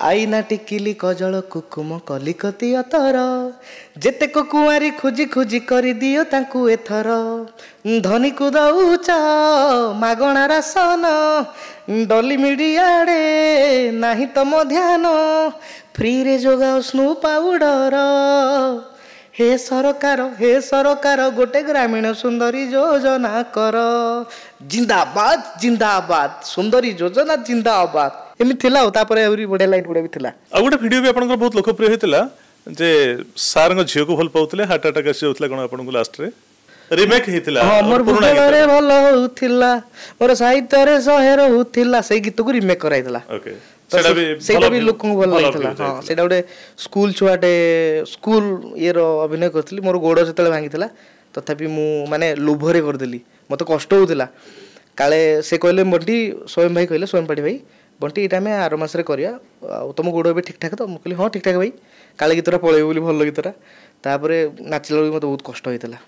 आईना टिकिली कजल कुकुम कलिकती अतर जेतेक कुआरी खोजी खोजी कर दियो तांकू एथर धनी को दउच मागणा रासन डली मीडियाड़े नाही तम ध्यान फ्री रे जोगाओ स्नू पाउडर हे सरकार गोटे ग्रामीण सुंदरी योजना कर जिंदाबाद जिंदाबाद सुंदरी योजना जिंदाबाद एमती थिला तापर एवरी बडे लाइन गुडे भी थिला आ गोटे वीडियो भी आपनकर बहुत लोकप्रिय हेतिला जे सार को झियो को भल पाउतले हार्ट अटैक आसी होतला कोन आपन को लास्ट रे रिमेक हेतिला हां मोर भूगोल रे भल होथिला मोर साहित्य रे शहर होथिला से गीत को रिमेक कराइतला ओके सेटा भी लोक को भल लागितला हां सेटा गोटे स्कूल छुआटे स्कूल ये रो अभिनय करथली मोर गोड़ जतले भांगितला तथापि मु माने लोभरे कर देली मते कष्ट होतिला काले से कहले बंटी स्वयं भाई कहले स्वयं पाटी भाई बंटी इटा में आर मास रे करिया तुम गोड़ भी ठीक ठाक तो कहली हाँ ठीक ठाक भाई काले गीतरा पळेबो बोली भल गीतरा तापरे नाचला मते बहुत कष्ट होइतला।